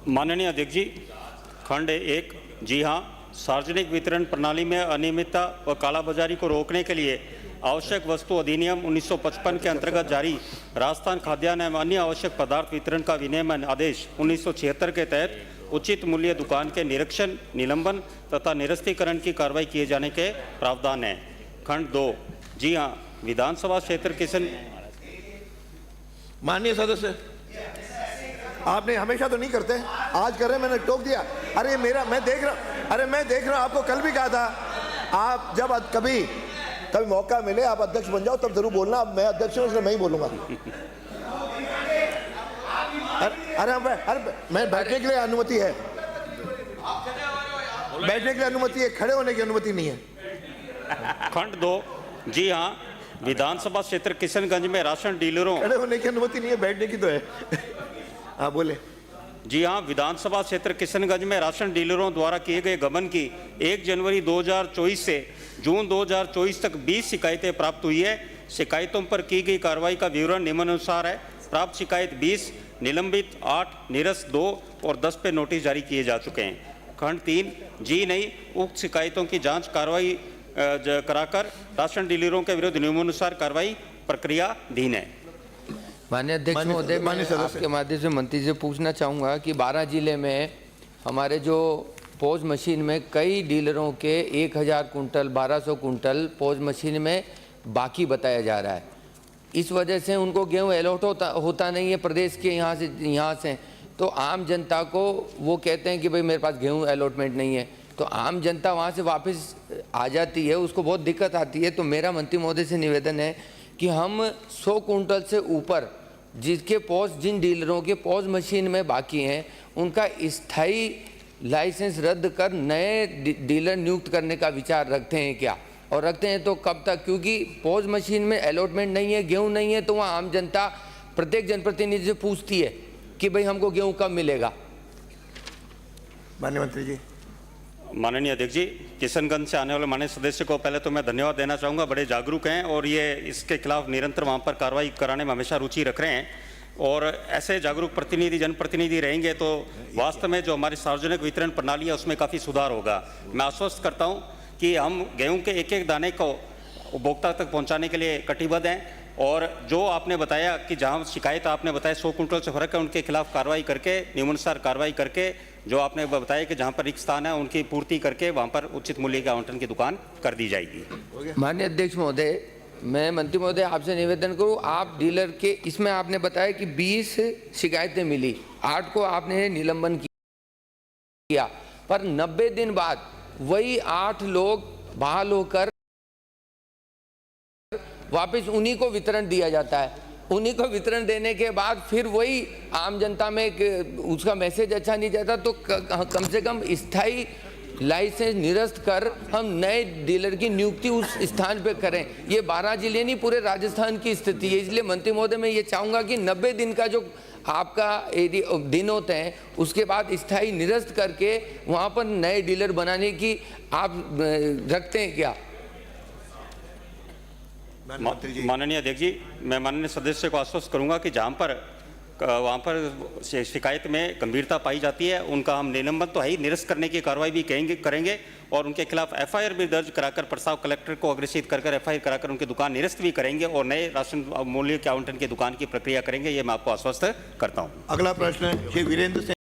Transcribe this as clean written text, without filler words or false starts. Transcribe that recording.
माननीय अध्यक्ष जी, खंड 1। जी हाँ, सार्वजनिक वितरण प्रणाली में अनियमितता व कालाबाजारी को रोकने के लिए आवश्यक वस्तु अधिनियम 1955 के अंतर्गत जारी राजस्थान खाद्यान्न एवं अन्य आवश्यक पदार्थ वितरण का विनियमन आदेश 1976 के तहत उचित मूल्य दुकान के निरीक्षण, निलंबन तथा निरस्तीकरण की कार्रवाई किए जाने के प्रावधान है। खंड 2। जी हाँ, विधानसभा क्षेत्र किशन। माननीय सदस्य, आपने हमेशा तो नहीं करते, आज कर रहे, मैंने टोक दिया। अरे मेरा, मैं देख रहा हूं, आपको कल भी कहा था, आप जब कभी मौका मिले आप अध्यक्ष बन जाओ तब जरूर बोलना। अब मैं अध्यक्ष हूं इसलिए मैं ही बोलूंगा। अरे मैं बैठने के लिए अनुमति है, बैठने के लिए अनुमति है, खड़े होने की अनुमति नहीं है। खंड 2। जी हाँ, विधानसभा क्षेत्र किशनगंज में राशन डीलरों। खड़े होने की अनुमति नहीं है, बैठने की तो है। हाँ बोले। जी हाँ, विधानसभा क्षेत्र किशनगंज में राशन डीलरों द्वारा किए गए गबन की 1 जनवरी 2024 से जून 2024 तक 20 शिकायतें प्राप्त हुई है। शिकायतों पर की गई कार्रवाई का विवरण निम्नानुसार है। प्राप्त शिकायत 20, निलंबित 8, निरस्त 2 और 10 पे नोटिस जारी किए जा चुके हैं। खंड 3। जी नहीं, उक्त शिकायतों की जांच कार्रवाई कराकर राशन डीलरों के विरुद्ध नियमानुसार कार्रवाई प्रक्रियाधीन है। माननीय अध्यक्ष महोदय, मैं आपके माध्यम से मंत्री से पूछना चाहूँगा कि 12 जिले में हमारे जो पोज मशीन में कई डीलरों के 1000 कुंटल 1200 कुंटल पोज मशीन में बाकी बताया जा रहा है। इस वजह से उनको गेहूँ अलॉट होता नहीं है प्रदेश के यहाँ से। तो आम जनता को वो कहते हैं कि भाई मेरे पास गेहूँ अलॉटमेंट नहीं है, तो आम जनता वहाँ से वापस आ जाती है, उसको बहुत दिक्कत आती है। तो मेरा मंत्री महोदय से निवेदन है कि हम 100 कुंटल से ऊपर जिन डीलरों के पॉज मशीन में बाकी हैं उनका स्थायी लाइसेंस रद्द कर नए डीलर नियुक्त करने का विचार रखते हैं क्या, और रखते हैं तो कब तक? क्योंकि पॉज मशीन में अलॉटमेंट नहीं है, गेहूं नहीं है, तो वहाँ आम जनता प्रत्येक जनप्रतिनिधि से पूछती है कि भाई हमको गेहूं कब मिलेगा। माननीय मंत्री जी। माननीय अध्यक्ष जी, किशनगंज से आने वाले माननीय सदस्य को पहले तो मैं धन्यवाद देना चाहूँगा। बड़े जागरूक हैं और ये इसके खिलाफ निरंतर वहाँ पर कार्रवाई कराने में हमेशा रुचि रख रहे हैं, और ऐसे जागरूक प्रतिनिधि जनप्रतिनिधि रहेंगे तो वास्तव में जो हमारी सार्वजनिक वितरण प्रणाली है उसमें काफ़ी सुधार होगा। मैं आश्वस्त करता हूँ कि हम गेहूँ के एक एक दाने को उपभोक्ता तक पहुँचाने के लिए कटिबद्ध हैं, और जो आपने बताया कि जहाँ शिकायत आपने बताया 100 कुंटल से फर्क है, उनके खिलाफ कार्रवाई करके, नियमानुसार कार्रवाई करके, जो आपने बताया कि जहाँ पर रिक्त स्थान है उनकी पूर्ति करके वहाँ पर उचित मूल्य के आवंटन की दुकान कर दी जाएगी। माननीय अध्यक्ष महोदय, मैं मंत्री महोदय आपसे निवेदन करूँ, आप डीलर के इसमें आपने बताया कि 20 शिकायतें मिली, 8 को आपने निलंबन किया, पर 90 दिन बाद वही 8 लोग बहाल होकर वापस उन्हीं को वितरण दिया जाता है। उन्हीं को वितरण देने के बाद फिर वही आम जनता में उसका मैसेज अच्छा नहीं जाता, तो कम से कम स्थायी लाइसेंस निरस्त कर हम नए डीलर की नियुक्ति उस स्थान पे करें। ये 12 जिले नहीं, पूरे राजस्थान की स्थिति है। इसलिए मंत्री महोदय मैं ये चाहूँगा कि 90 दिन का जो आपका दिन होते हैं उसके बाद स्थायी निरस्त करके वहाँ पर नए डीलर बनाने की आप रखते हैं क्या? माननीय अध्यक्ष जी, मैं माननीय सदस्य को आश्वस्त करूंगा कि जहां पर वहां पर शिकायत में गंभीरता पाई जाती है उनका हम निलंबन तो है ही, निरस्त करने की कार्रवाई भी करेंगे और उनके खिलाफ एफआईआर भी दर्ज कराकर प्रस्ताव कलेक्टर को अग्रेसित कर एफआईआर कराकर उनकी दुकान निरस्त भी करेंगे और नए राशन मूल्य के आवंटन की दुकान की प्रक्रिया करेंगे। ये मैं आपको आश्वस्त करता हूँ। अगला प्रश्न श्री वीरेंद्र सिंह।